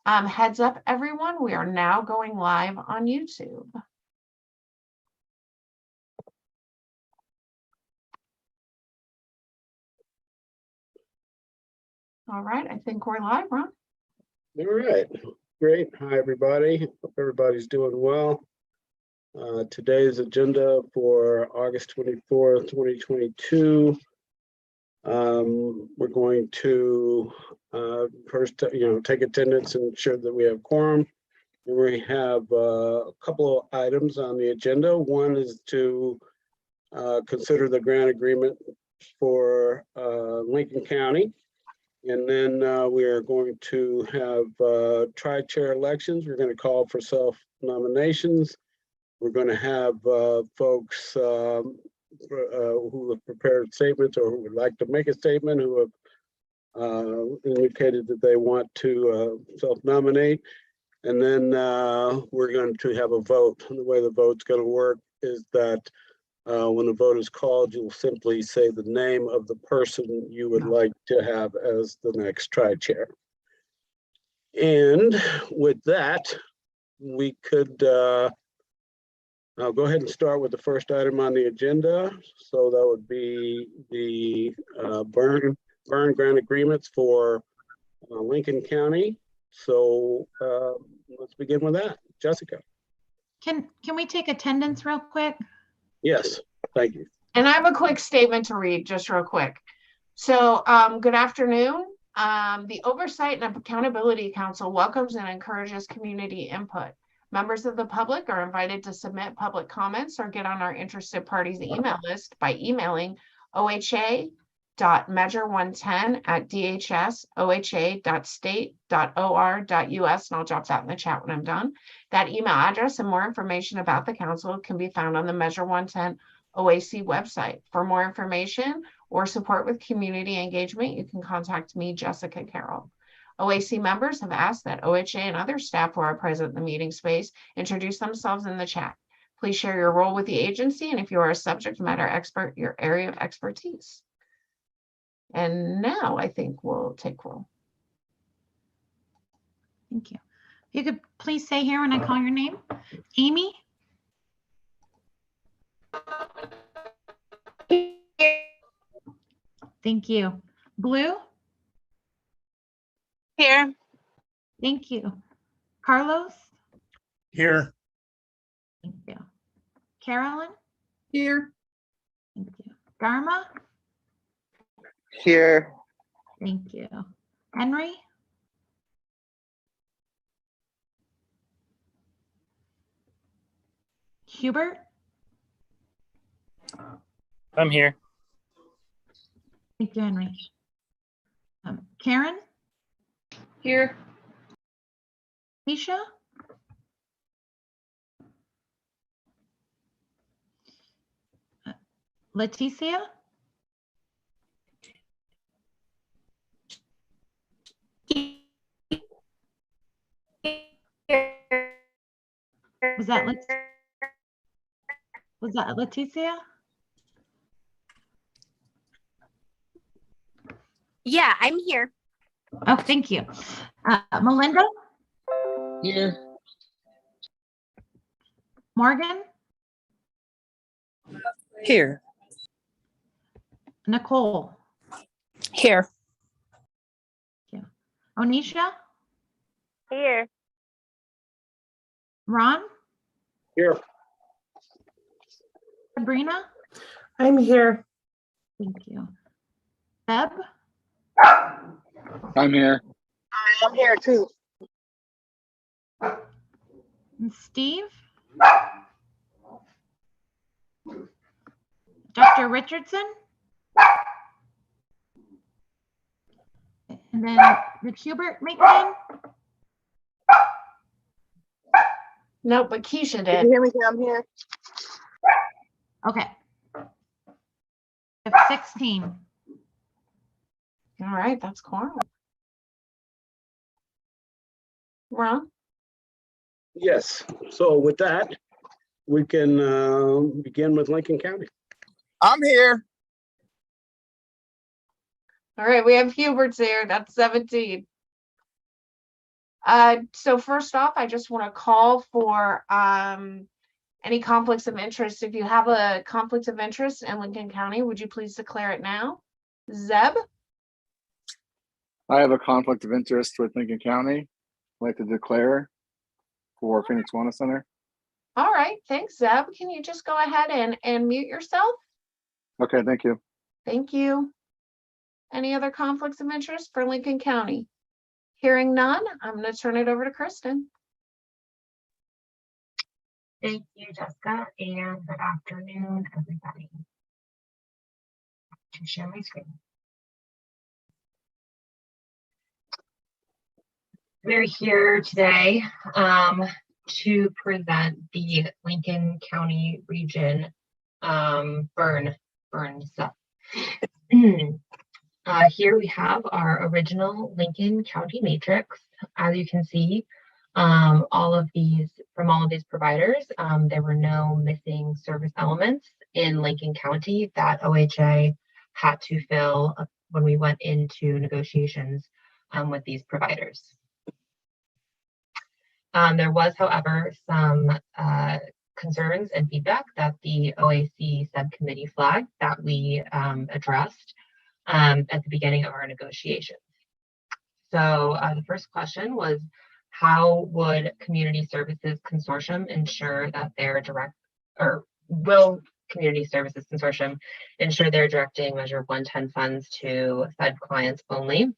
Heads up, everyone, we are now going live on YouTube. All right, I think we're live, Ron. All right, great. Hi, everybody. Hope everybody's doing well. Today's agenda for August 24th, 2022. We're going to first, take attendance and ensure that we have quorum. And we have a couple of items on the agenda. One is to consider the grant agreement for Lincoln County. And then we are going to have tri-chair elections. We're going to call for self-nominations. We're going to have folks who have prepared statements or who would like to make a statement, who have indicated that they want to self-nominate. And then we're going to have a vote. And the way the vote's going to work is that when the vote is called, you'll simply say the name of the person you would like to have as the next tri-chair. And with that, we could I'll go ahead and start with the first item on the agenda. So that would be the burn grant agreements for Lincoln County. So let's begin with that. Jessica. Can we take attendance real quick? Yes, thank you. And I have a quick statement to read, just real quick. So good afternoon. The Oversight and Accountability Council welcomes and encourages community input. Members of the public are invited to submit public comments or get on our interested parties email list by emailing oha.measure110@dhsoha.state.or.us, and I'll drop that in the chat when I'm done. That email address and more information about the council can be found on the Measure 110 OAC website. For more information or support with community engagement, you can contact me, Jessica Carroll. OAC members have asked that OHA and other staff who are present in the meeting space introduce themselves in the chat. Please share your role with the agency, and if you are a subject matter expert, your area of expertise. And now I think we'll take roll. Thank you. If you could please say here when I call your name. Amy? Thank you. Blue? Here. Thank you. Carlos? Here. Thank you. Carolyn? Here. Thank you. Dharma? Here. Thank you. Henry? Hubert? I'm here. Thank you, Henry. Karen? Here. Keisha? Leticia? Was that Leticia? Yeah, I'm here. Oh, thank you. Melinda? Here. Morgan? Here. Nicole? Here. Yeah. Onisha? Here. Ron? Here. Sabrina? I'm here. Thank you. Deb? I'm here. I'm here too. And Steve? Dr. Richardson? And then did Hubert make mine? No, but Keisha Can did. you hear me? I'm here. Okay. I have 16. All right, that's quorum. Ron? Yes. So with that, we can begin with Lincoln County. I'm here. All right, we have Hubert's there. That's 17. So first off, I just want to call for any conflicts of interest. If you have a conflict of interest in Lincoln County, would you please declare it now? Zeb? I have a conflict of interest with Lincoln County. I'd like to declare for Phoenix Wellness Center. All right, thanks, Zeb. Can you just go ahead and mute yourself? Okay, thank you. Thank you. Any other conflicts of interest for Lincoln County? Hearing none, I'm going to turn it over to Kristen. Thank you, Jessica, and good afternoon, everybody. To share my screen. We're here today to present the Lincoln County Region burn stuff. Here we have our original Lincoln County matrix. As you can see, from all of these providers, there were no missing service elements in Lincoln County that OHA had to fill when we went into negotiations with these providers. There was, however, some concerns and feedback that the OAC subcommittee flagged that we addressed at the beginning of our negotiations. So the first question was, how would Community Services Consortium ensure that will Community Services Consortium ensure they're directing Measure 110 funds to said clients only?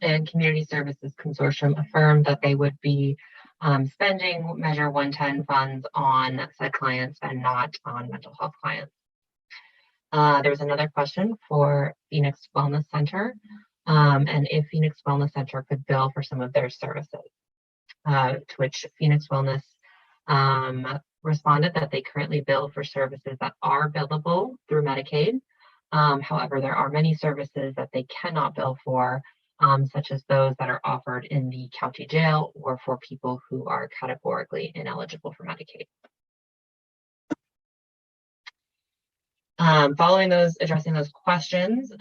And Community Services Consortium affirmed that they would be spending Measure 110 funds on said clients and not on mental health clients. There was another question for Phoenix Wellness Center, and if Phoenix Wellness Center could bill for some of their services, to which Phoenix Wellness responded that they currently bill for services that are billable through Medicaid. However, there are many services that they cannot bill for, such as those that are offered in the county jail or for people who are categorically ineligible for Medicaid. Addressing those questions,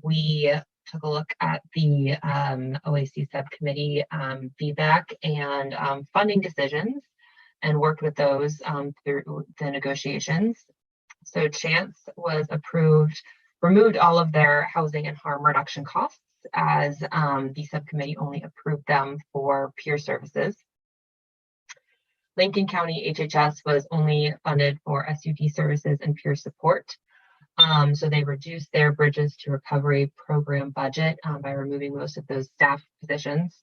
we took a look at the OAC subcommittee feedback and funding decisions and worked with those through the negotiations. So Chance was removed all of their housing and harm reduction costs, as the subcommittee only approved them for peer services. Lincoln County HHS was only funded for SUD services and peer support. So they reduced their Bridges to Recovery program budget by removing most of those staff positions.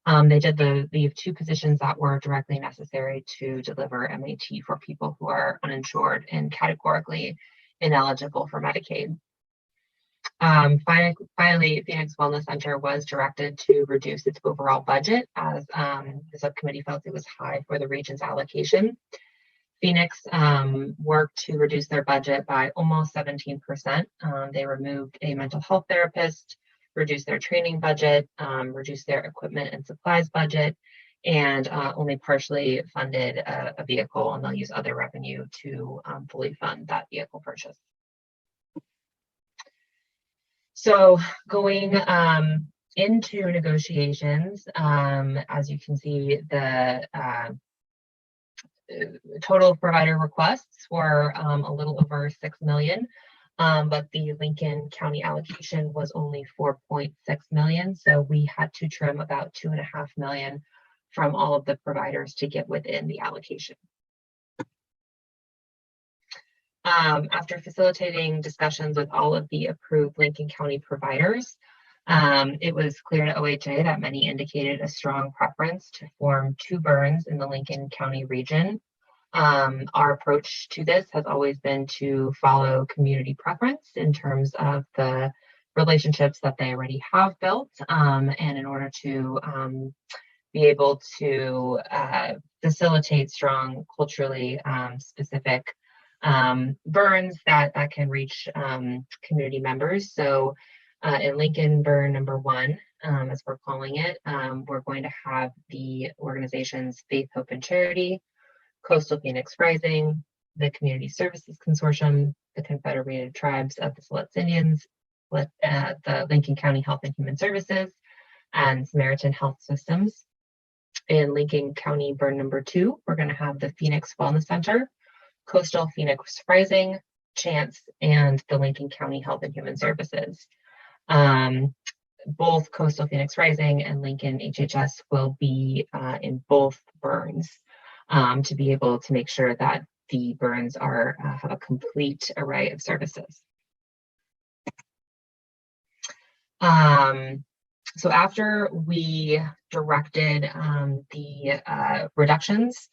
They did leave 2 positions that were directly necessary to deliver MAT for people who are uninsured and categorically ineligible for Medicaid. Finally, Phoenix Wellness Center was directed to reduce its overall budget as the subcommittee felt it was high for the region's allocation. Phoenix worked to reduce their budget by almost 17%. They removed a mental health therapist, reduced their training budget, reduced their equipment and supplies budget, and only partially funded a vehicle, and they'll use other revenue to fully fund that vehicle purchase. So going into negotiations, as you can see, the total provider requests were a little over 6 million, but the Lincoln County allocation was only 4.6 million. So we had to trim about 2.5 million from all of the providers to get within the allocation. After facilitating discussions with all of the approved Lincoln County providers, it was clear to OHA that many indicated a strong preference to form 2 burns in the Lincoln County region. Our approach to this has always been to follow community preference in terms of the relationships that they already have built, and in order to be able to facilitate strong culturally specific burns that can reach community members. So in Lincoln burn number 1, as we're calling it, we're going to have the organizations Faith, Hope, and Charity, Coastal Phoenix Rising, the Community Services Consortium, the Confederated Tribes of the Siletz Indians, the Lincoln County Health and Human Services, and Samaritan Health Systems. In Lincoln County burn number 2, we're going to have the Phoenix Wellness Center, Coastal Phoenix Rising, Chance, and the Lincoln County Health and Human Services. Both Coastal Phoenix Rising and Lincoln HHS will be in both burns to be able to make sure that the burns are have a complete array of services. So after we directed the reductions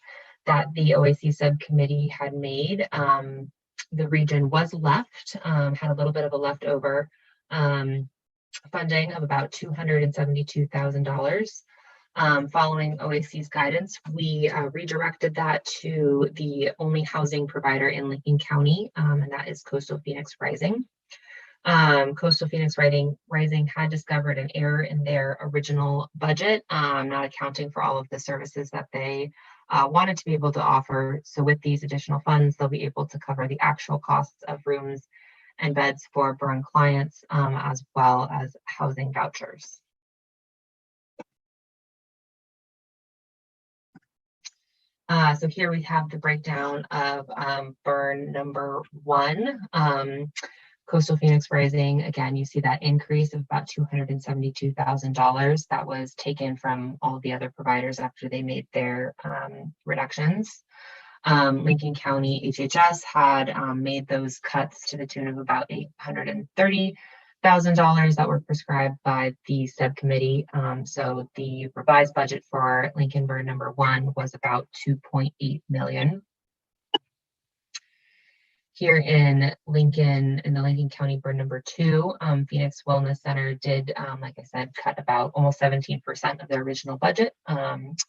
that the OAC subcommittee had made, the region was left, had a little bit of a leftover funding of about $272,000. Following OAC's guidance, we redirected that to the only housing provider in Lincoln County, and that is Coastal Phoenix Rising. Coastal Phoenix Rising had discovered an error in their original budget, not accounting for all of the services that they wanted to be able to offer. So with these additional funds, they'll be able to cover the actual costs of rooms and beds for burn clients, as well as housing vouchers. So here we have the breakdown of burn number 1. Coastal Phoenix Rising, again, you see that increase of about $272,000 that was taken from all the other providers after they made their reductions. Lincoln County HHS had made those cuts to the tune of about $830,000 that were prescribed by the subcommittee. So the revised budget for Lincoln burn number 1 was about $2.8 million. Here in Lincoln, in the Lincoln County burn number 2, Phoenix Wellness Center did, like I said, cut about almost 17% of their original budget,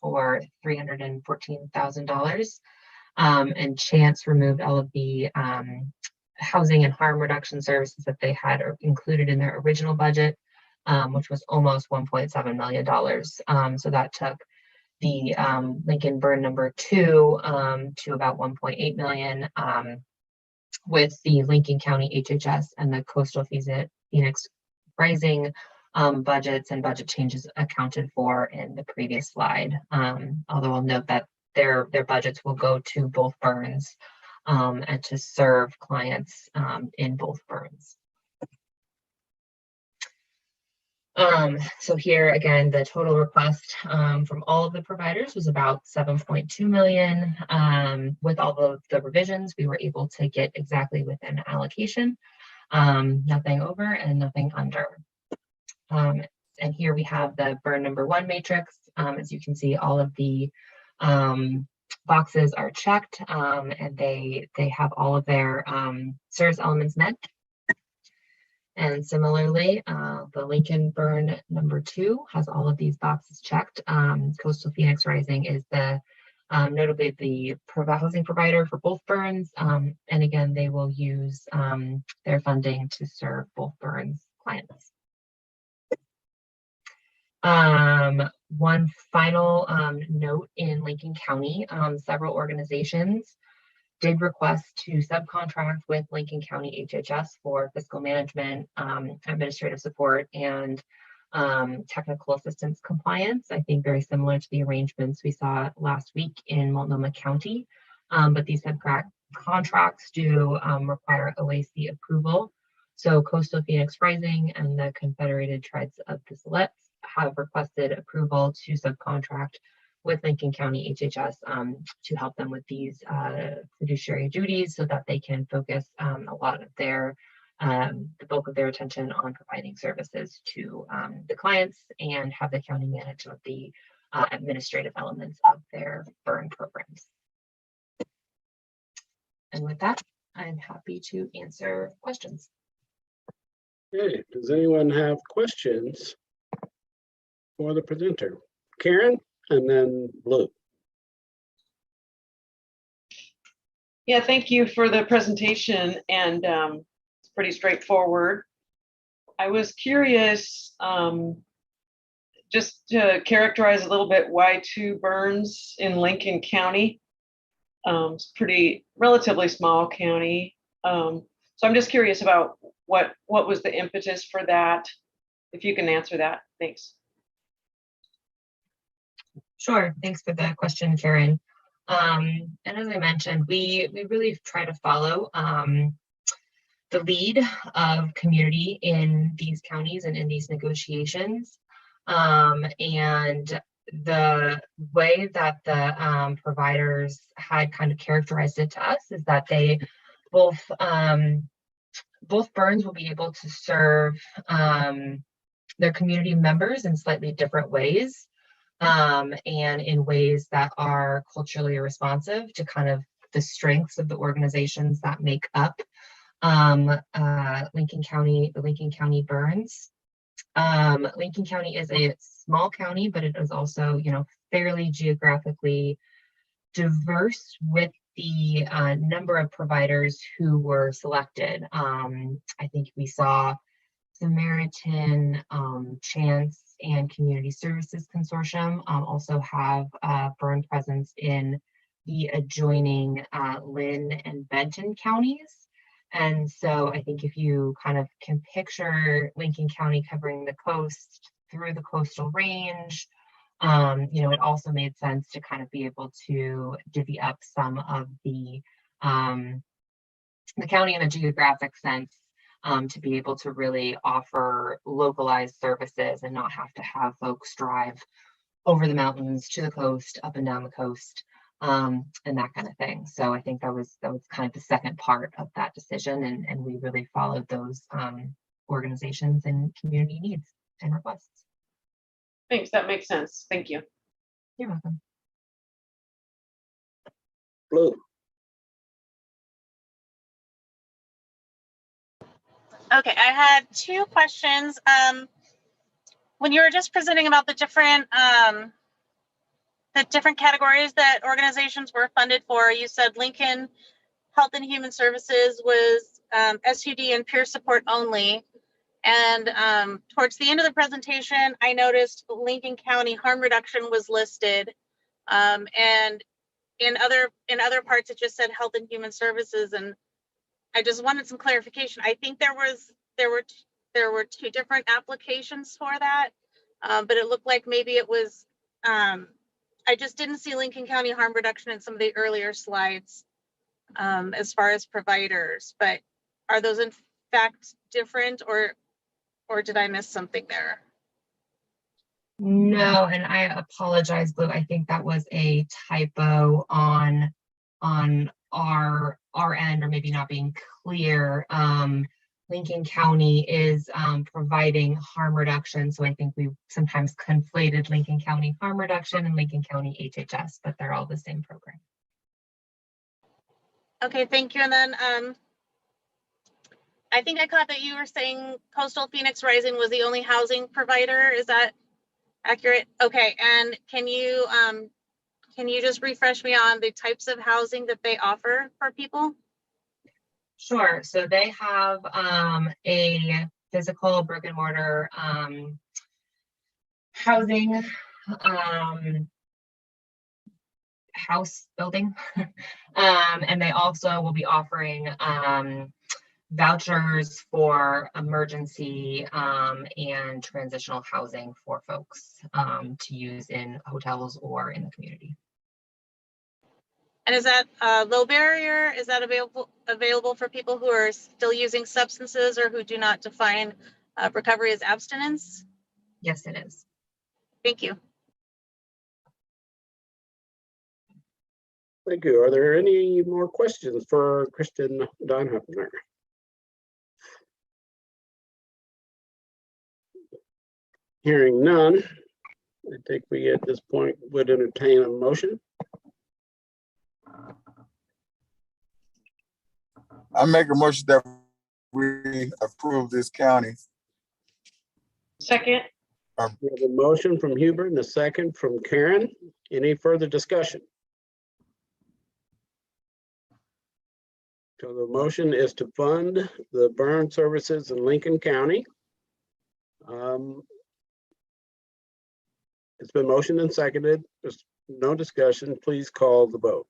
or $314,000. And Chance removed all of the housing and harm reduction services that they had included in their original budget, which was almost $1.7 million. So that took the Lincoln burn number 2 to about $1.8 million. With the Lincoln County HHS and the Coastal Phoenix Rising budgets and budget changes accounted for in the previous slide. Although I'll note that their budgets will go to both burns and to serve clients in both burns. So here again, the total request from all of the providers was about $7.2 million. With all of the revisions, we were able to get exactly within allocation, nothing over and nothing under. And here we have the burn number 1 matrix. As you can see, all of the boxes are checked, and they have all of their service elements met. And similarly, the Lincoln burn number 2 has all of these boxes checked. Coastal Phoenix Rising is the notably the housing provider for both burns. And again, they will use their funding to serve both burns clients. One final note in Lincoln County, several organizations did request to subcontract with Lincoln County HHS for fiscal management, administrative support, and technical assistance compliance. I think very similar to the arrangements we saw last week in Multnomah County. But these contracts do require OAC approval. So Coastal Phoenix Rising and the Confederated Tribes of the Siletz have requested approval to subcontract with Lincoln County HHS to help them with these fiduciary duties so that they can focus a lot of their, the bulk of their attention on providing services to the clients and have the county manage of the administrative elements of their burn programs. And with that, I'm happy to answer questions. Okay, does anyone have questions for the presenter? Karen? And then Blue. Yeah, thank you for the presentation, and it's pretty straightforward. I was curious, just to characterize a little bit why 2 burns in Lincoln County. It's pretty relatively small county. So I'm just curious about what was the impetus for that, if you can answer that. Thanks. Sure. Thanks for the question, Karen. And as I mentioned, we really try to follow the lead of community in these counties and in these negotiations. And the way that the providers had kind of characterized it to us is that they both burns will be able to serve their community members in slightly different ways, and in ways that are culturally responsive to kind of the strengths of the organizations that make up Lincoln County, the Lincoln County burns. Lincoln County is a small county, but it is also, fairly geographically diverse with the number of providers who were selected. I think we saw Samaritan, Chance, and Community Services Consortium also have a burn presence in the adjoining Lynn and Benton counties. And so I think if you kind of can picture Lincoln County covering the coast through the coastal range, it also made sense to kind of be able to divvy up some of the county in a geographic sense, to be able to really offer localized services and not have to have folks drive over the mountains to the coast, up and down the coast, and that kind of thing. So I think that was kind of the second part of that decision, and we really followed those organizations and community needs and requests. Thanks, that makes sense. Thank you. You're welcome. Blue. Okay, I had two questions. When you were just presenting about the different categories that organizations were funded for, you said Lincoln Health and Human Services was SUD and peer support only. And towards the end of the presentation, I noticed Lincoln County harm reduction was listed, and in other parts it just said Health and Human Services. And I just wanted some clarification. I think there were two different applications for that, but it looked like maybe it was. I just didn't see Lincoln County harm reduction in some of the earlier slides as far as providers. But are those in fact different, or did I miss something there? No, and I apologize, Blue. I think that was a typo on our end, or maybe not being clear. Lincoln County is providing harm reduction, so I think we sometimes conflated Lincoln County harm reduction and Lincoln County HHS, but they're all the same program. Okay, thank you. And then I think I caught that you were saying Coastal Phoenix Rising was the only housing provider. Is that accurate? Okay, and can you just refresh me on the types of housing that they offer for people? Sure. So they have a physical brick and mortar housing house building, and they also will be offering vouchers for emergency and transitional housing for folks to use in hotels or in the community. And is that low barrier? Is that available for people who are still using substances or who do not define recovery as abstinence? Yes, it is. Thank you. Thank you. Are there any more questions for Kristen Donhopner? Hearing none, I think we at this point would entertain a motion. I make a motion that we approve this county. Second. We have a motion from Hubert and a second from Karen. Any further discussion? So the motion is to fund the burn services in Lincoln County. It's been motioned and seconded. There's no discussion. Please call the vote.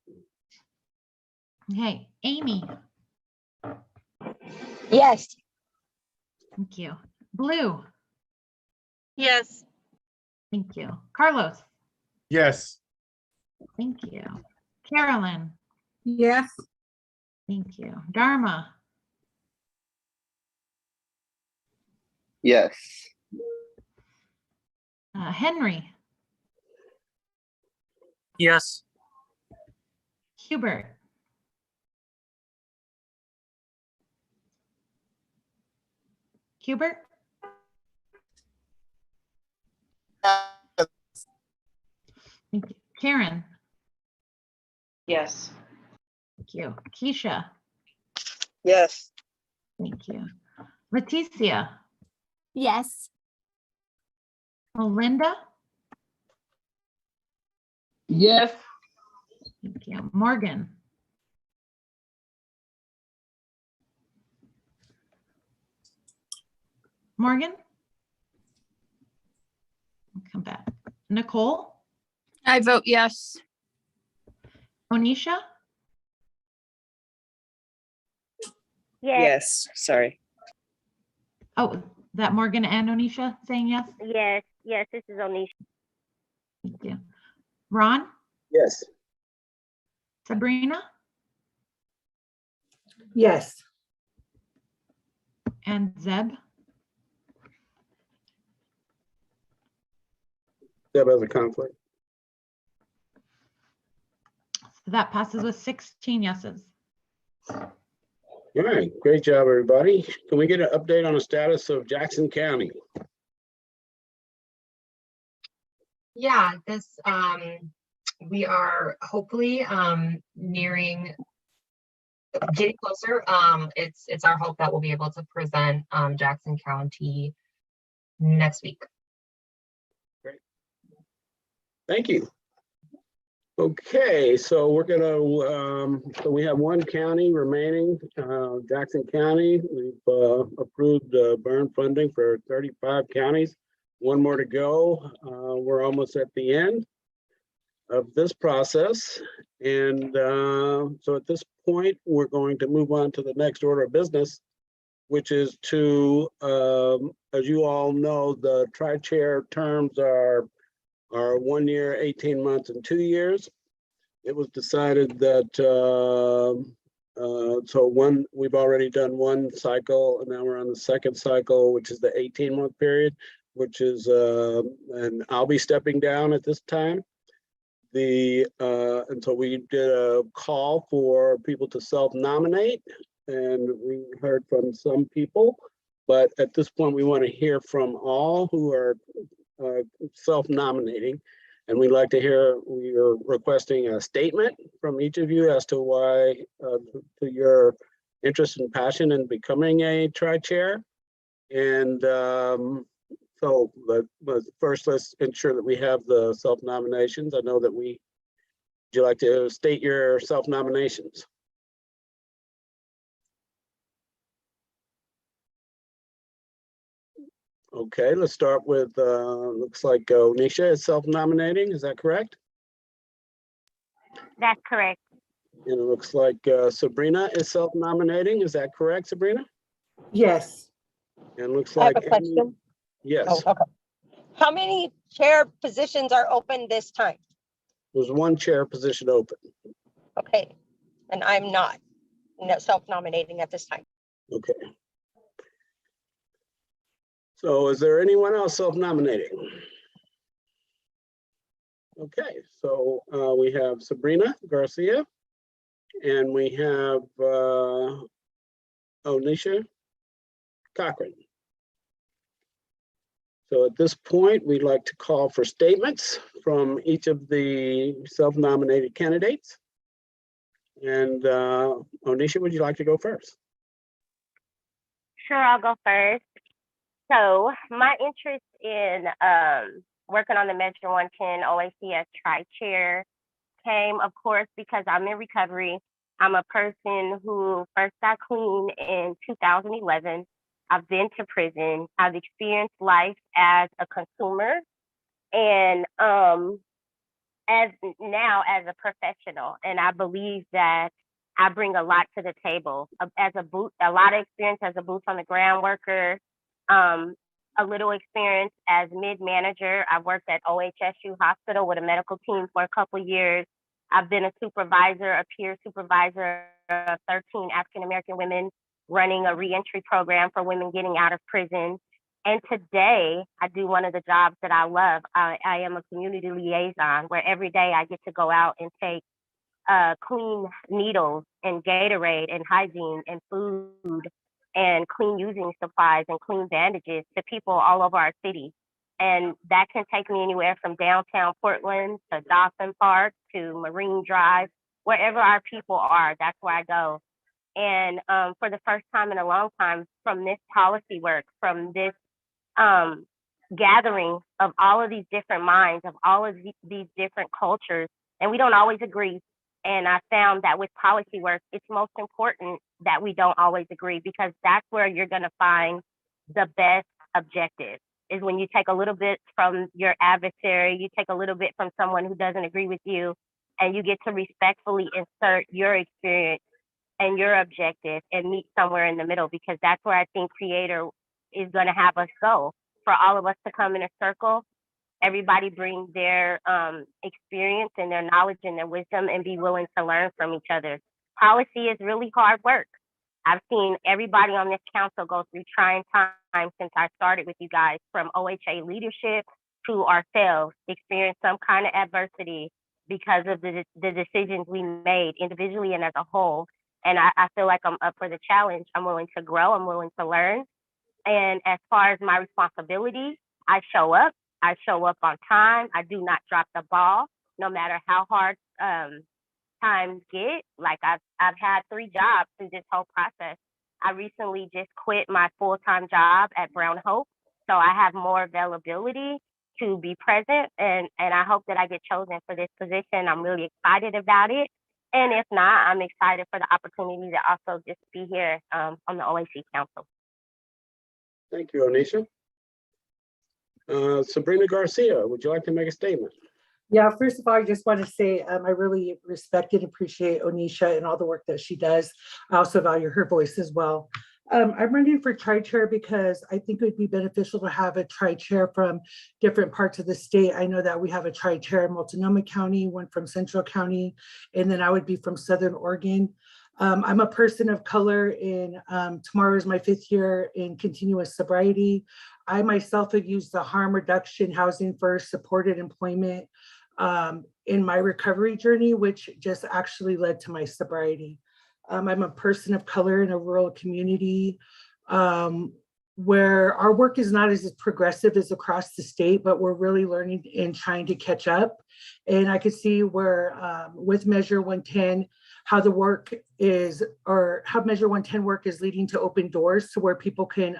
Okay, Amy, Yes. thank you. Blue, Yes. thank you. Carlos, Yes. Thank you. Carolyn. Yes. Thank you. Dharma. Yes. Henry. Yes. Hubert. Hubert. Thank you. Karen. Yes. Thank you. Keisha. Yes. Thank you. Leticia. Yes. Melinda. Yes. Thank you. Morgan. Morgan. Come back. Nicole. I vote yes. Onisha. Yes. Sorry. Oh, that Morgan and Onisha saying yes? Yes. Yes. This is Onisha. Thank you. Ron. Yes. Sabrina. Yes. And Zeb. Deb has a conflict. So that passes with 16 yeses. All right, great job, everybody. Can we get an update on the status of Jackson County? Yeah, this, we are hopefully, nearing, getting closer. It's our hope that we'll be able to present, Jackson County next week. Thank you. Okay, so we're gonna, so we have one county remaining, Jackson County. We've approved burn funding for 35 counties. One more to go. We're almost at the end of this process. And so at this point, we're going to move on to the next order of business, which is to, as you all know, the tri-chair terms are 1 year, 18 months, and 2 years. It was decided that, we've already done one cycle, and now we're on the second cycle, which is the 18-month period, which is, and I'll be stepping down at this time. And so we did a call for people to self-nominate, and we heard from some people, but at this point, we want to hear from all who are self-nominating, and we'd like to hear, we are requesting a statement from each of you as to why, to your interest and passion in becoming a tri-chair. And but first, let's ensure that we have the self-nominations. I know that would you like to state your self-nominations? Okay, let's start with, looks like Onisha is self-nominating, is that correct? That's correct. And it looks like Sabrina is self-nominating, is that correct, Sabrina? Yes. And it looks I have like a question. Amy- Yes, Oh, okay. How many chair positions are open this time? there's one chair position open. Okay, and I'm not self-nominating at this time. Okay. So is there anyone else self-nominating? Okay, so we have Sabrina Garcia, and we have Onisha Cochran. So at this point, we'd like to call for statements from each of the self-nominated candidates. And Onisha, would you like to go first? Sure, I'll go first. So my interest in working on the Measure 110 OAC as tri-chair came, of course, because I'm in recovery. I'm a person who first got clean in 2011. I've been to prison. I've experienced life as a consumer, and as a professional. And I believe that I bring a lot to the table as a lot of experience as a boots on the ground worker, a little experience as mid-manager. I worked at OHSU Hospital with a medical team for a couple of years. I've been a supervisor, a peer supervisor of 13 African-American women running a reentry program for women getting out of prison. And today I do one of the jobs that I love. I am a community liaison where every day I get to go out and take clean needles and Gatorade and hygiene and food and clean using supplies and clean bandages to people all over our city. And that can take me anywhere from downtown Portland to Dawson Park to Marine Drive, wherever our people are, that's where I go. And for the first time in a long time, from this policy work, from this gathering of all of these different minds, of all of these different cultures, and we don't always agree. And I found that with policy work, it's most important that we don't always agree, because that's where you're going to find the best objective, is when you take a little bit from your adversary, you take a little bit from someone who doesn't agree with you, and you get to respectfully insert your experience and your objective and meet somewhere in the middle, because that's where I think Creator is going to have us go, for all of us to come in a circle. Everybody bring their experience and their knowledge and their wisdom and be willing to learn from each other. Policy is really hard work. I've seen everybody on this council go through trying times since I started with you guys, from OHA leadership to ourselves, experience some kind of adversity because of the decisions we made individually and as a whole. And I feel like I'm up for the challenge. I'm willing to grow. I'm willing to learn. And as far as my responsibility, I show up. I show up on time. I do not drop the ball, no matter how hard times get. Like I've had 3 jobs through this whole process. I recently just quit my full-time job at Brown Hope, so I have more availability to be present, and I hope that I get chosen for this position. I'm really excited about it. And if not, I'm excited for the opportunity to also just be here on the OAC Council. Thank you, Onisha. Sabrina Garcia, would you like to make a statement? Yeah, first of all, I just want to say I really respect and appreciate Onisha and all the work that she does. I also value her voice as well. I'm running for tri-chair because I think it would be beneficial to have a tri-chair from different parts of the state. I know that we have a tri-chair in Multnomah County, one from Central County, and then I would be from Southern Oregon. I'm a person of color, and tomorrow is my 5th year in continuous sobriety. I myself have used the harm reduction housing first supported employment in my recovery journey, which just actually led to my sobriety. I'm a person of color in a rural community where our work is not as progressive as across the state, but we're really learning and trying to catch up. And I could see where with Measure 110, how the work is, or how Measure 110 work is leading to open doors to where people can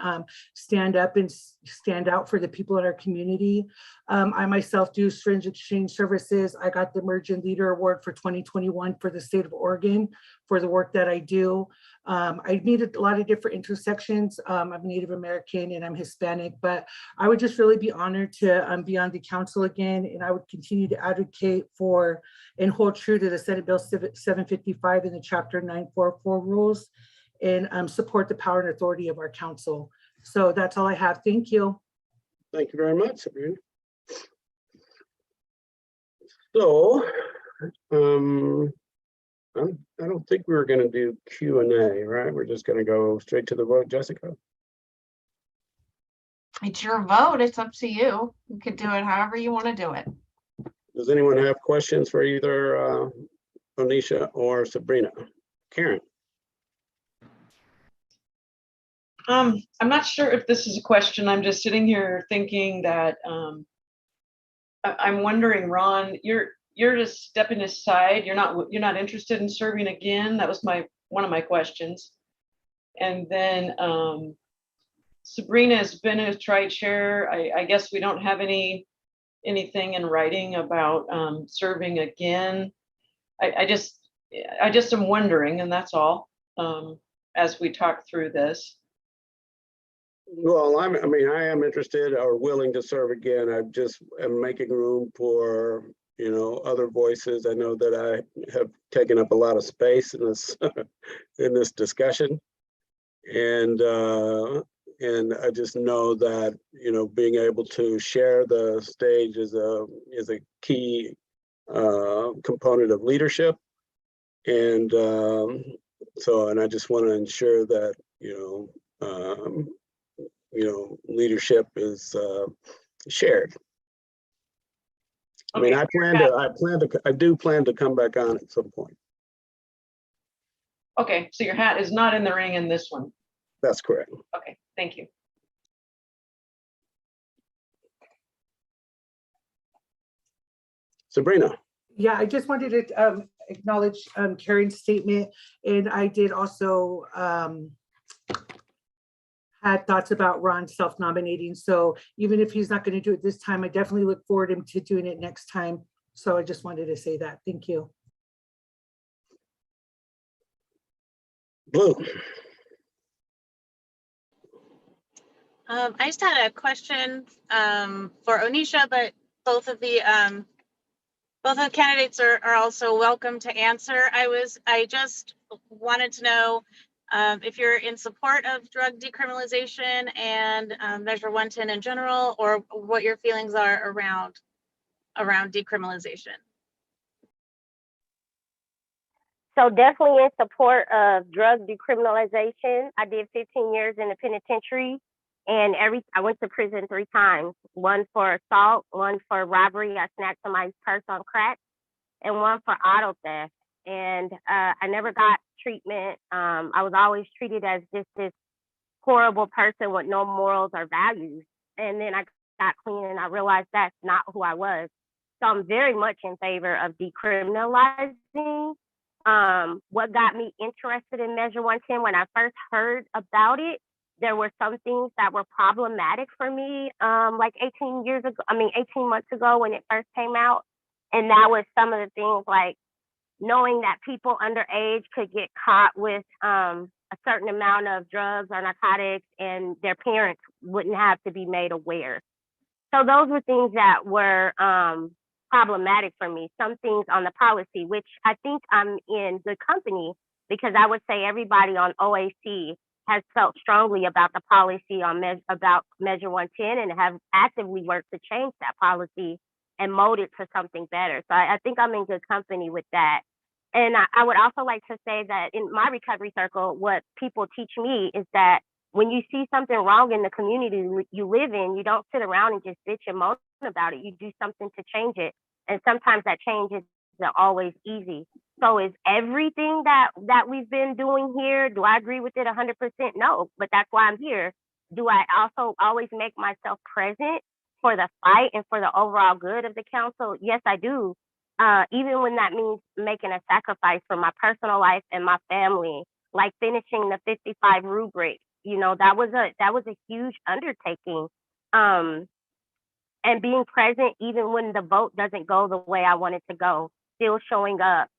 stand up and stand out for the people in our community. I myself do syringe exchange services. I got the Emerging Leader Award for 2021 for the state of Oregon for the work that I do. I meet a lot of different intersections. I'm Native American and I'm Hispanic, but I would just really be honored to be on the council again, and I would continue to advocate for and hold true to the Senate Bill 755 and the Chapter 944 rules, and support the power and authority of our council. So that's all I have. Thank you. Thank you very much, Sabrina. So, I don't think we were going to do Q&A, right? We're just going to go straight to the vote, Jessica. It's your vote. It's up to you. You could do it however you want to do it. Does anyone have questions for either Onisha or Sabrina? Karen. I'm not sure if this is a question. I'm just sitting here thinking that I'm wondering, Ron, you're just stepping aside. You're not interested in serving again. That was one of my questions. And then Sabrina has been a tri-chair. I guess we don't have anything in writing about serving again. I just am wondering, and that's all, as we talk through this. Well, I am interested or willing to serve again. I just am making room for, other voices. I know that I have taken up a lot of space in this in this discussion, and And I just know that, you know, being able to share the stage is a key component of leadership. And and I just want to ensure that, leadership is shared. I mean, Okay, I do plan to come back on at some point. okay, so your hat is not in the ring in this one. That's correct. Okay, thank you. Sabrina. Yeah, I just wanted to acknowledge Karen's statement, and I did also had thoughts about Ron self-nominating. So even if he's not going to do it this time, I definitely look forward to him to doing it next time. So I just wanted to say that. Thank you. Blue. I just had a question for Onisha, but both of the candidates are also welcome to answer. I just wanted to know if you're in support of drug decriminalization and Measure 110 in general, or what your feelings are around decriminalization. So definitely in support of drug decriminalization. I did 15 years in the penitentiary, and I went to prison 3 times. One for assault, one for robbery. I snatched somebody's purse on crack, and one for auto theft. And I never got treatment. I was always treated as just this horrible person with no morals or values. And then I got clean and I realized that's not who I was. So I'm very much in favor of decriminalizing. What got me interested in Measure 110, when I first heard about it, there were some things that were problematic for me, like 18 months ago when it first came out. And that was some of the things like knowing that people underage could get caught with a certain amount of drugs or narcotics and their parents wouldn't have to be made aware. So those were things that were problematic for me. Some things on the policy, which I think I'm in good company, because I would say everybody on OAC has felt strongly about the policy about Measure 110 and have actively worked to change that policy and mold it to something better. So I think I'm in good company with that. And I would also like to say that in my recovery circle, what people teach me is that when you see something wrong in the community you live in, you don't sit around and just bitch and moan about it. You do something to change it. And sometimes that change isn't always easy. So is everything that we've been doing here, do I agree with it 100%? No, but that's why I'm here. Do I also always make myself present for the fight and for the overall good of the council? Yes, I do. Even when that means making a sacrifice for my personal life and my family, like finishing the 55 rubric, that was a huge undertaking. And being present even when the vote doesn't go the way I want it to go, still showing up.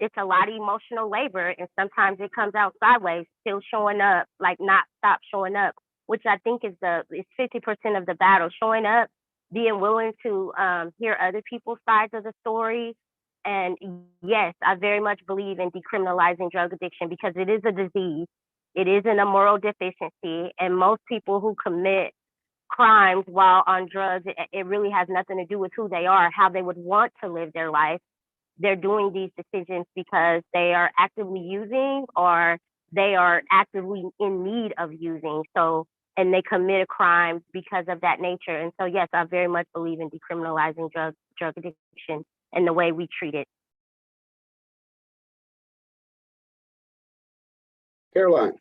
It's a lot of emotional labor, and sometimes it comes out sideways, still showing up, like not stop showing up, which I think is 50% of the battle, showing up, being willing to hear other people's sides of the story. And yes, I very much believe in decriminalizing drug addiction because it is a disease. It isn't a moral deficiency. And most people who commit crimes while on drugs, it really has nothing to do with who they are, how they would want to live their life. They're doing these decisions because they are actively using or they are actively in need of using. So, and they commit a crime because of that nature. And so, yes, I very much believe in decriminalizing drug addiction and the way we treat it. Caroline.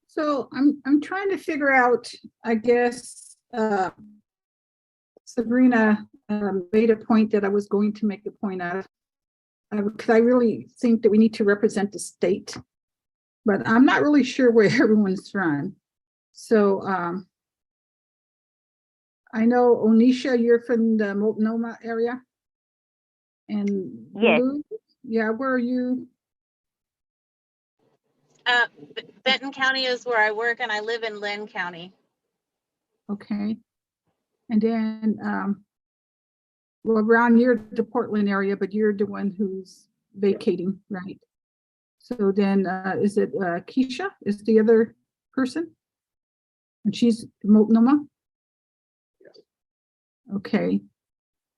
So I'm trying to figure out, I guess, Sabrina made a point that I was going to make a point of, because I really think that we need to represent the state, but I'm not really sure where everyone's from. So I know, Onisha, you're from the Multnomah area. And yes. Blue, yeah, where are you? Benton County is where I work, and I live in Lynn County. Okay. And then, well, Ron, you're the Portland area, but you're the one who's vacating, right? So then, is it Keisha is the other person? And she's Multnomah? Okay.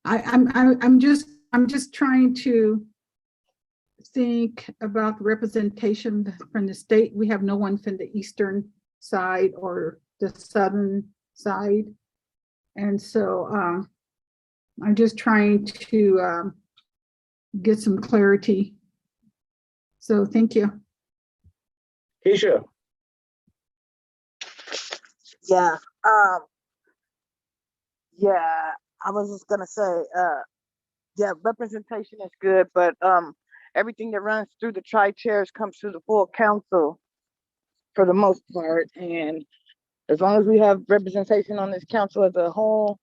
I'm just trying to think about the representation from the state. We have no one from the eastern side or the southern side. And so I'm just trying to get some clarity. So thank you. Keisha, Yeah. Yeah, I was just gonna say, yeah, representation is good, but everything that runs through the tri-chairs comes through the full council for the most part. And as long as we have representation on this council as a whole,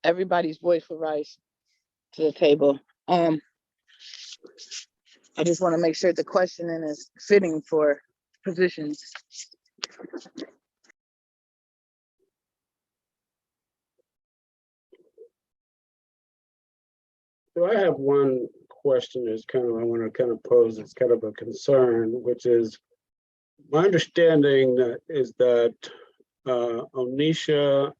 everybody's voice will rise to the table. I just want to make sure the questioning is fitting for positions. so I have one question is kind of, I want to kind of pose as kind of a concern, which is my understanding is that Onisha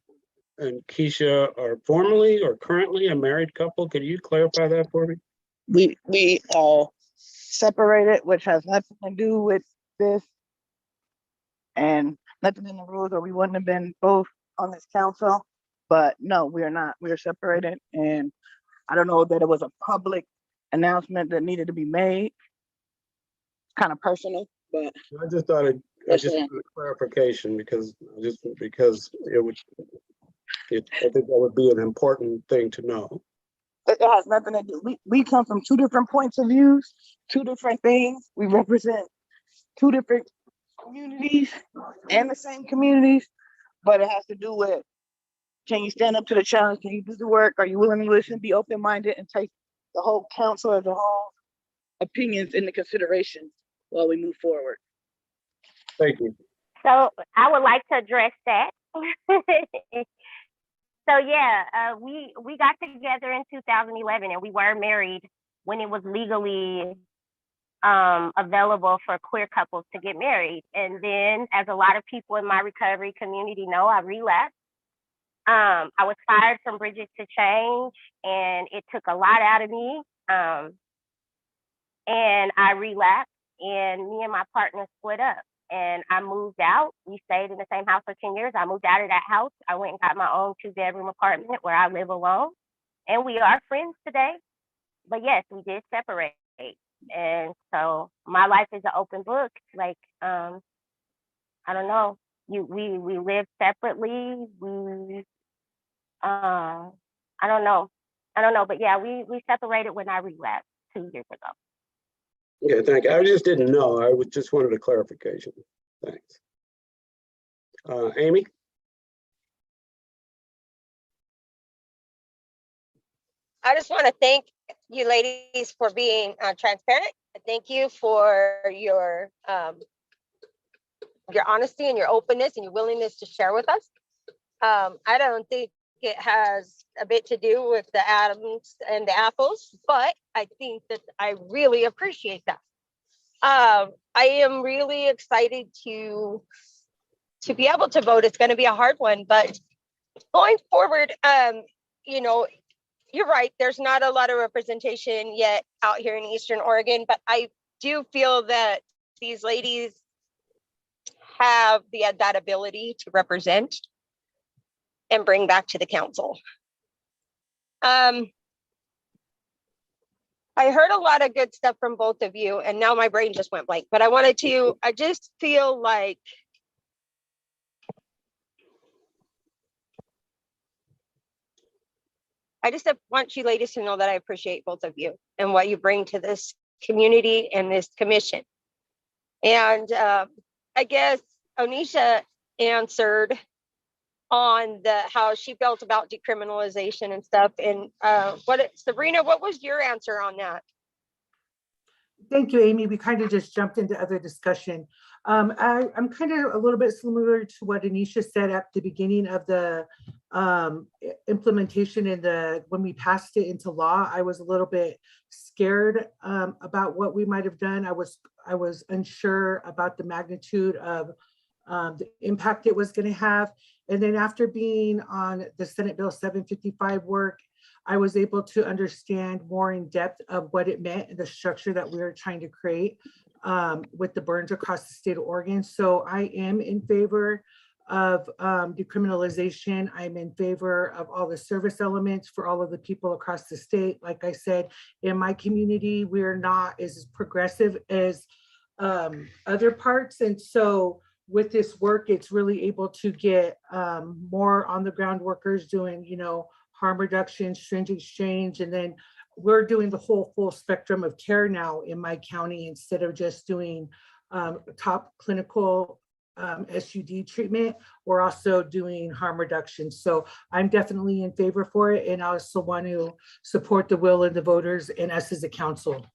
and Keisha are formally or currently a married couple. Could you clarify that for me? We all separated, which has nothing to do with this and nothing in the rules, or we wouldn't have been both on this council. But no, we are not. We are separated, and I don't know that it was a public announcement that needed to be made. Kind of personal, but I just thought I just wanted clarification because it would. I think that would be an important thing to know. it has nothing to do. We come from two different points of views, two different things. We represent two different communities and the same communities, but it has to do with, can you stand up to the challenge? Can you do the work? Are you willing to listen, be open-minded, and take the whole council as a whole opinions into consideration while we move forward? Thank you. So I would like to address that. So yeah, we got together in 2011, and we were married when it was legally available for queer couples to get married. And then, as a lot of people in my recovery community know, I relapsed. I was fired from Bridges to Change, and it took a lot out of me. And I relapsed, and me and my partner split up. And I moved out. We stayed in the same house for 10 years. I moved out of that house. I went and got my own 2-bedroom apartment where I live alone. And we are friends today. But yes, we did separate. And so my life is an open book. Like, I don't know. We live separately. I don't know. But yeah, we separated when I relapsed 2 years ago. Yeah, thank you. I just didn't know. I just wanted a clarification. Thanks. Amy? I just want to thank you ladies for being transparent. Thank you for your honesty and your openness and your willingness to share with us. I don't think it has a bit to do with the atoms and the apples, but I think that I really appreciate that. I am really excited to be able to vote. It's going to be a hard one, but going forward, you know, you're right. There's not a lot of representation yet out here in Eastern Oregon, but I do feel that these ladies have that ability to represent and bring back to the council. I heard a lot of good stuff from both of you, and now my brain just went blank, but I just feel like I just want you ladies to know that I appreciate both of you and what you bring to this community and this commission. And I guess Onisha answered on how she felt about decriminalization and stuff. And Sabrina, what was your answer on that? Thank you, Amy. We kind of just jumped into other discussion. I'm kind of a little bit similar to what Anisha said at the beginning of the implementation when we passed it into law. I was a little bit scared about what we might have done. I was unsure about the magnitude of the impact it was going to have. And then after being on the Senate Bill 755 work, I was able to understand more in depth of what it meant and the structure that we were trying to create with the burns across the state of Oregon. So I am in favor of decriminalization. I'm in favor of all the service elements for all of the people across the state. Like I said, in my community, we're not as progressive as other parts. And so with this work, it's really able to get more on the ground workers doing, harm reduction, stringent exchange, and then we're doing the whole full spectrum of care now in my county instead of just doing top clinical SUD treatment. We're also doing harm reduction. So I'm definitely in favor for it, and I also want to support the will of the voters and us as a council.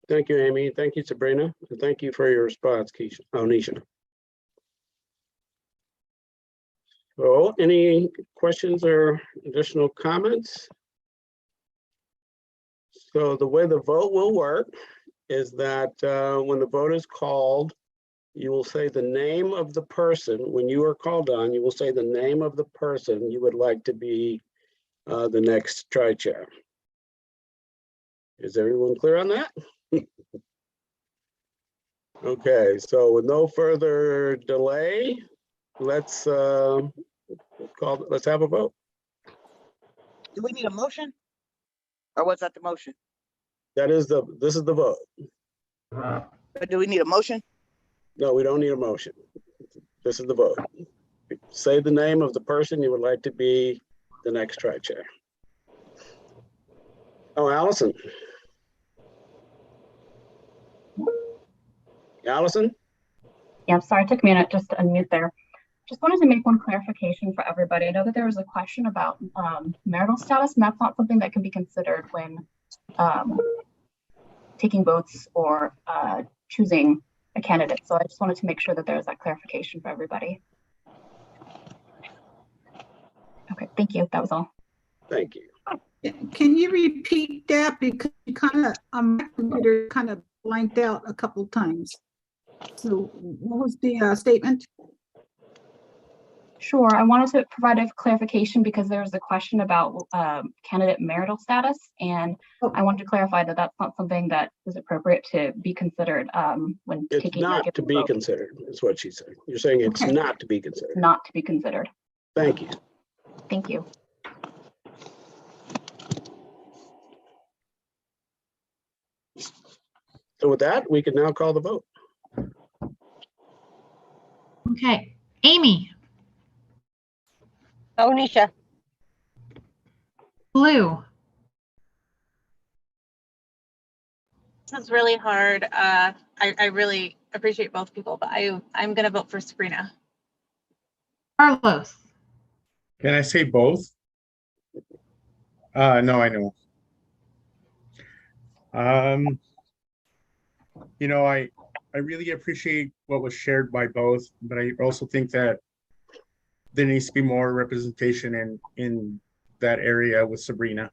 Thank you, Amy. Thank you, Sabrina. And thank you for your response, Onisha. So any questions or additional comments? So the way the vote will work is that when the vote is called, you will say the name of the person. When you are called on, you will say the name of the person you would like to be the next tri-chair. Is everyone clear on that? Okay, so with no further delay, let's have a vote. Do we need a motion? Or was that the motion? This is the vote. But do we need a motion? No, we don't need a motion. This is the vote. Say the name of the person you would like to be the next tri-chair. Oh, Allison. Allison? Yeah, I'm sorry, it took me a minute just to unmute there. Just wanted to make one clarification for everybody. I know that there was a question about marital status, and that's not something that can be considered when taking votes or choosing a candidate. So I just wanted to make sure that there's that clarification for everybody. Okay, thank you. That was all. Thank you. Can you repeat that? Because you my computer kind of blanked out a couple of times. So what was the statement? Sure. I wanted to provide a clarification because there was a question about candidate marital status, and I wanted to clarify that that's not something that is appropriate to be considered when It's taking not to be vote. considered, is what she said. You're saying it's Okay. not to be considered. Not to be considered. Thank you. Thank you. So with that, we can now call the vote. Okay, Amy, Onisha. Blue, This is really hard. I really appreciate both people, but I'm going to vote for Sabrina. Carlos, Can I say both? No, I know. I really appreciate what was shared by both, but I also think that there needs to be more representation in that area with Sabrina.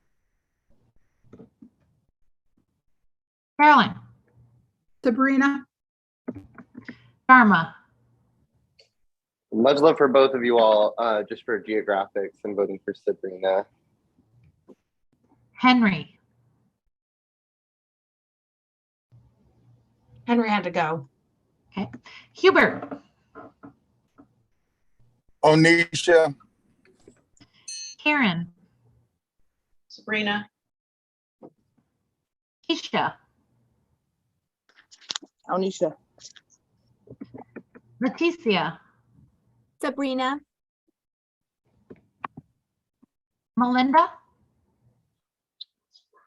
Carolyn, Sabrina, Dharma, Much love for both of you all, just for geographics and voting for Sabrina. Henry, Henry had to go. okay, Hubert, Onisha. Karen, Sabrina. Keisha, Onisha. Leticia, Sabrina. Melinda,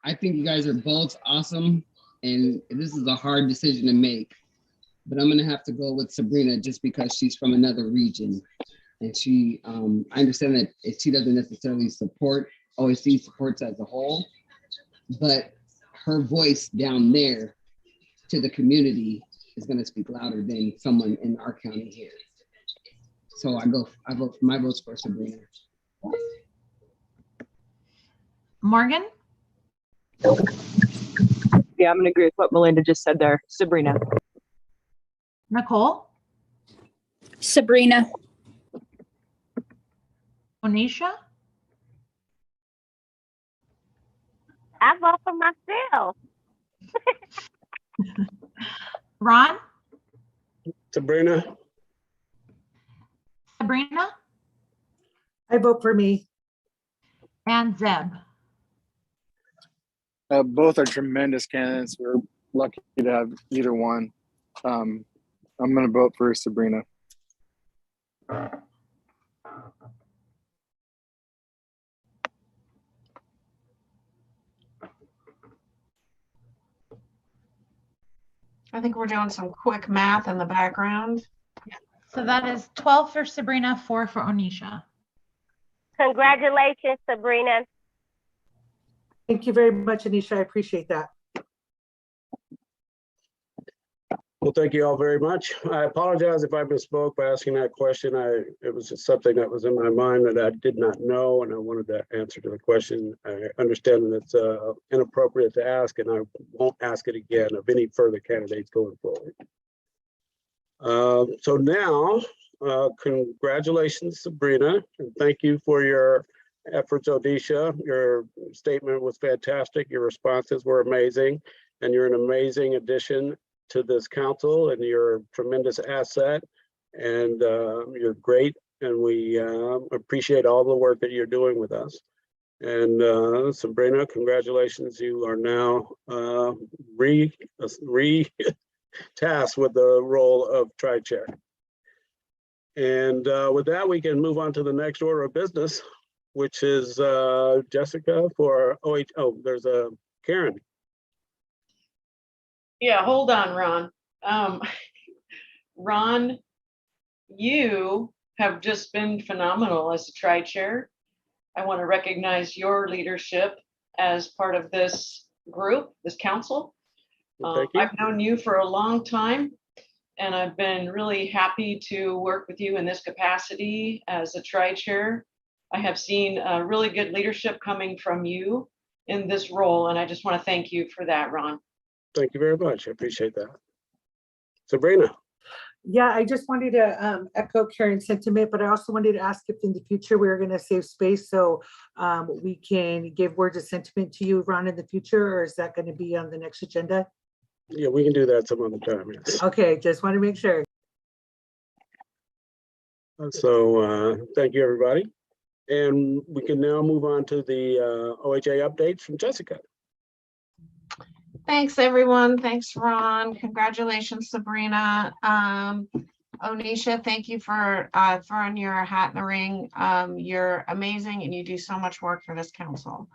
I think you guys are both awesome, and this is a hard decision to make, but I'm gonna have to go with Sabrina just because she's from another region, and she, I understand that she doesn't necessarily support OAC supports as a whole, but her voice down there to the community is going to speak louder than someone in our county here. So my vote's for Sabrina. Morgan, Yeah, I'm gonna agree with what Melinda just said there. Sabrina. Nicole, Sabrina. Onisha, I vote for myself. Ron, Sabrina, Sabrina, I vote for me. and Zeb. Both are tremendous candidates. We're lucky to have either one. I'm going to vote for Sabrina. I think we're doing some quick math in the background. So that is 12 for Sabrina, 4 for Onisha. Congratulations, Sabrina. Thank you very much, Anisha. I appreciate that. well, thank you all very much. I apologize if I misspoke by asking that question. It was just something that was in my mind that I did not know, and I wanted to answer to the question. I understand that it's inappropriate to ask, and I won't ask it again of any further candidates going forward. So now, congratulations, Sabrina, and thank you for your efforts, Odisha. Your statement was fantastic. Your responses were amazing, and you're an amazing addition to this council, and you're a tremendous asset, and you're great, and we appreciate all the work that you're doing with us. And Sabrina, congratulations. You are now tasked with the role of tri-chair. And with that, we can move on to the next order of business, which is Jessica for OH. Oh, there's a Karen. Yeah, hold on, Ron. Ron, you have just been phenomenal as a tri-chair. I want to recognize your leadership as part of this group, this council. I've known you for a long time, and I've been really happy to work with you in this capacity as a tri-chair. I have seen really good leadership coming from you in this role, and I just want to thank you for that, Ron. Thank you very much. I appreciate that. Sabrina. Yeah, I just wanted to echo Karen's sentiment, but I also wanted to ask if in the future we are going to save space so we can give words of sentiment to you, Ron, in the future, or is that going to be on the next agenda? Yeah, we can do that some other time. Yes. Okay, just want to make sure. So thank you, everybody. And we can now move on to the OHA updates from Jessica. Thanks, everyone. Thanks, Ron. Congratulations, Sabrina. Onisha, thank you for throwing your hat in the ring. You're amazing and you do so much work for this council.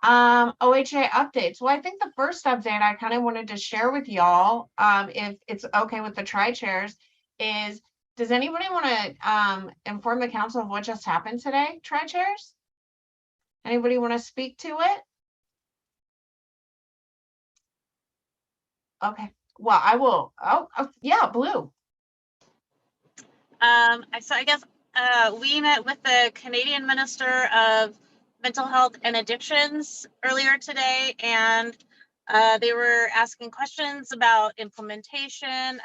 OHA updates. Well, I think the first update I kind of wanted to share with y'all, if it's okay with the tri-chairs, is does anybody want to inform the council of what just happened today, tri-chairs? Anybody want to speak to it? Okay, well, I will. Oh yeah, Blue. So I guess we met with the Canadian Minister of Mental Health and Addictions earlier today, and they were asking questions about implementation.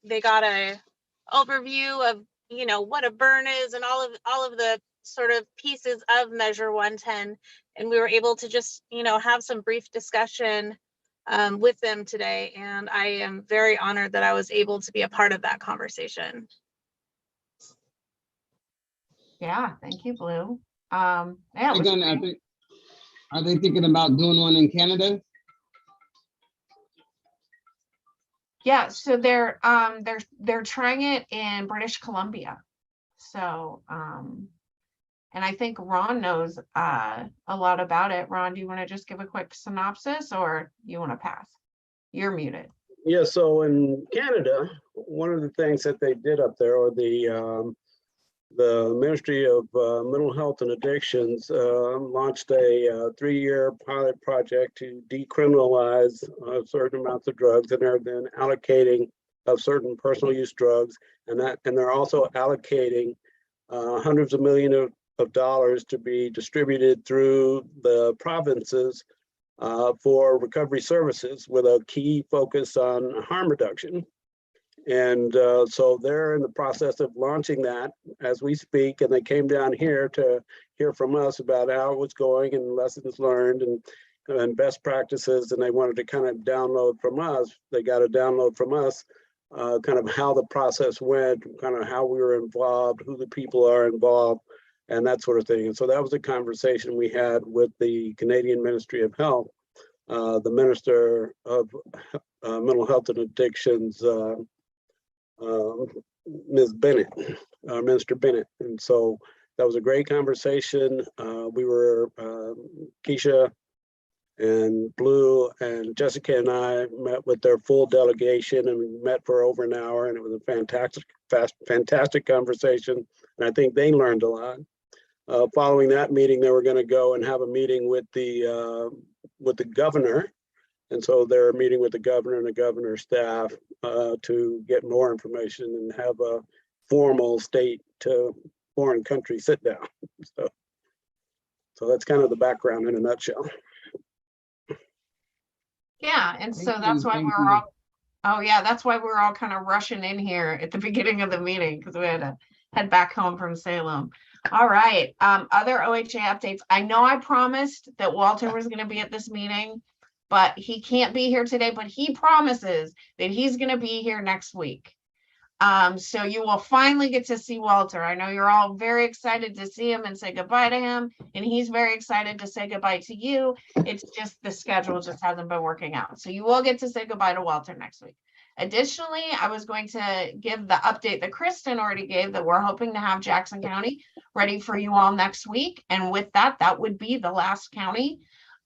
They got a overview of what a burn is and all of the sort of pieces of Measure 110, and we were able to just have some brief discussion with them today, and I am very honored that I was able to be a part of that conversation. Yeah, thank you, Blue. Are they thinking about doing one in Canada? Yeah, so they're trying it in British Columbia. So and I think Ron knows a lot about it. Ron, do you want to just give a quick synopsis, or you want to pass? You're muted. Yeah, so in Canada, one of the things that they did up there, or the the Ministry of Mental Health and Addictions launched a 3-year pilot project to decriminalize certain amounts of drugs, and they're then allocating of certain personal use drugs, and they're also allocating hundreds of millions of dollars to be distributed through the provinces for recovery services with a key focus on harm reduction. And so they're in the process of launching that as we speak, and they came down here to hear from us about how it was going and lessons learned and best practices, and they wanted to kind of download from us. They got a download from us kind of how the process went, kind of how we were involved, who the people are involved, and that sort of thing. And so that was a conversation we had with the Canadian Ministry of Health, the Minister of Mental Health and Addictions, Ms. Bennett, Minister Bennett. And so that was a great conversation. We were, Keisha and Blue and Jessica and I met with their full delegation, and we met for over an hour, and it was a fantastic conversation. And I think they learned a lot. Following that meeting, they were going to go and have a meeting with the governor. And so they're meeting with the governor and the governor's staff to get more information and have a formal state to foreign country sit down. So that's kind of the background in a nutshell. Yeah, and so that's why we're all, oh yeah, that's why we're all kind of rushing in here at the beginning of the meeting, because we had to head back home from Salem. All right, other OHA updates. I know I promised that Walter was going to be at this meeting, but he can't be here today, but he promises that he's going to be here next week. So you will finally get to see Walter. I know you're all very excited to see him and say goodbye to him, and he's very excited to say goodbye to you. It's just the schedule just hasn't been working out. So you will get to say goodbye to Walter next week. Additionally, I was going to give the update that Kristen already gave, that we're hoping to have Jackson County ready for you all next week. And with that, that would be the last county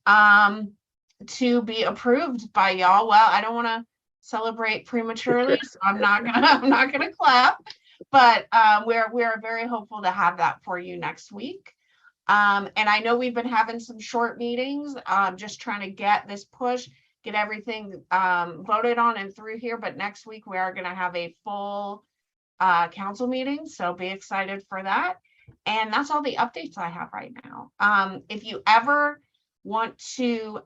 to be approved by y'all. Well, I don't want to celebrate prematurely, so I'm not gonna clap, but we're very hopeful to have that for you next week. And I know we've been having some short meetings, just trying to get this push, get everything voted on and through here. But next week we are going to have a full council meeting, so be excited for that. And that's all the updates I have right now. If you ever want to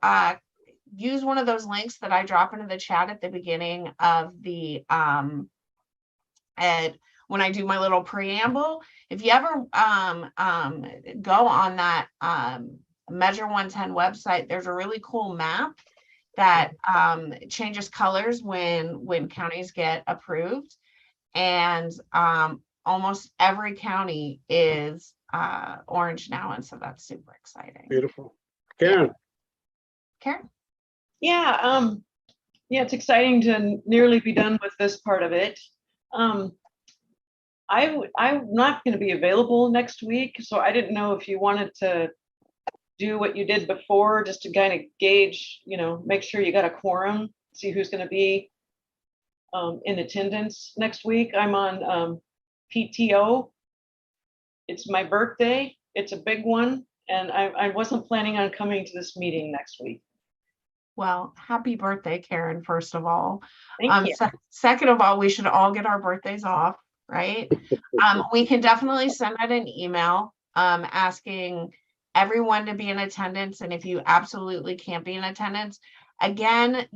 use one of those links that I drop into the chat at the beginning of the when I do my little preamble, if you ever go on that Measure 110 website, there's a really cool map that changes colors when counties get approved, and almost every county is orange now, and so that's super exciting. Beautiful. Karen. Karen. Yeah, yeah, it's exciting to nearly be done with this part of it. I'm not going to be available next week, so I didn't know if you wanted to do what you did before, just to kind of gauge, make sure you got a quorum, see who's going to be in attendance next week. I'm on PTO. It's my birthday. It's a big one, and I wasn't planning on coming to this meeting next week. Well, happy birthday, Karen, first of all. Thank you. Second of all, we should all get our birthdays off, right? We can definitely send out an email asking everyone to be in attendance. And if you absolutely can't be in attendance, again,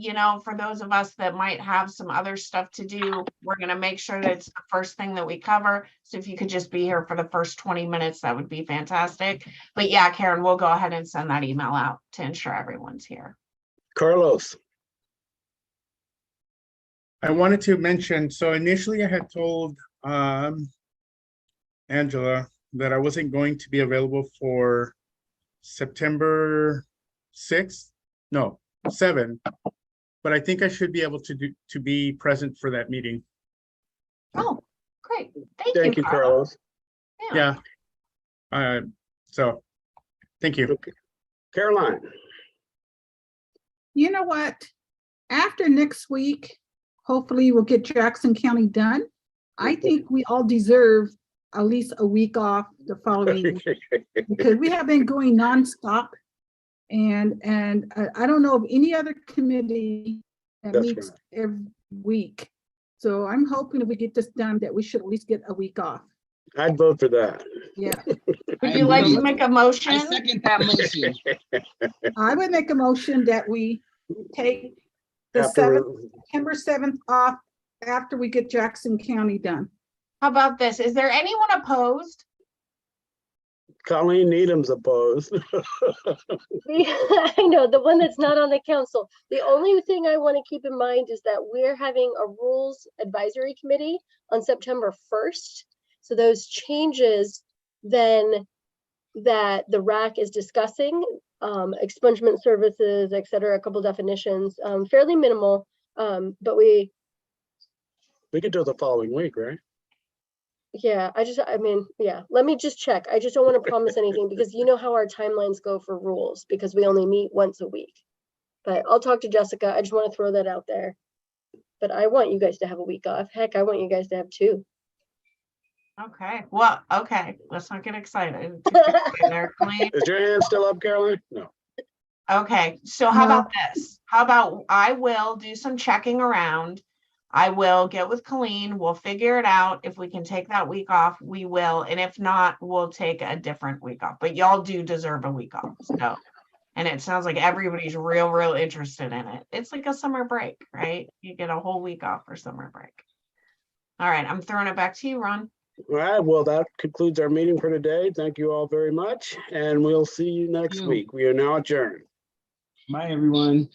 for those of us that might have some other stuff to do, we're going to make sure that it's the first thing that we cover. So if you could just be here for the first 20 minutes, that would be fantastic. But yeah, Karen, we'll go ahead and send that email out to ensure everyone's here. Carlos. I wanted to mention, so initially I had told Angela that I wasn't going to be available for September 6th, no, 7th, but I think I should be able to be present for that meeting. Oh, great. Thank you, Carlos. Yeah. So, thank you. Okay. Caroline. You know what? After next week, hopefully we'll get Jackson County done. I think we all deserve at least a week off the following week, because we have been going nonstop. And I don't know of any other committee that That's meets right. every week. So I'm hoping if we get this done, that we should at least get a week off. I'd vote for that. Yeah, Would you like to make a motion? I second that motion. I would make a motion that we take the After- September 7th off after we get Jackson County done. How about this? Is there anyone opposed? Colleen Needham's opposed. I know, the one that's not on the council. The only thing I want to keep in mind is that we're having a rules advisory committee on September 1st. So those changes then that the RAC is discussing, expungement services, et cetera, a couple definitions, fairly minimal, but we We could do it the following week, right? yeah, I mean, yeah, let me just check. I just don't want to promise anything because you know how our timelines go for rules because we only meet once a week. But I'll talk to Jessica. I just want to throw that out there. But I want you guys to have a week off. Heck, I want you guys to have 2. Okay, well, okay, let's not get excited. There, Colleen. Is your hand still up, Caroline? No. Okay, so how No. about this? How about I will do some checking around. I will get with Colleen. We'll figure it out. If we can take that week off, we will. And if not, we'll take a different week off. But y'all do deserve a week off. So, and it sounds like everybody's real interested in it. It's like a summer break, right? You get a whole week off for summer break. All right, I'm throwing it back to you, Ron. All right, well, that concludes our meeting for today. Thank you all very much, and we'll see you next you. week. We are now adjourned. Bye, everyone.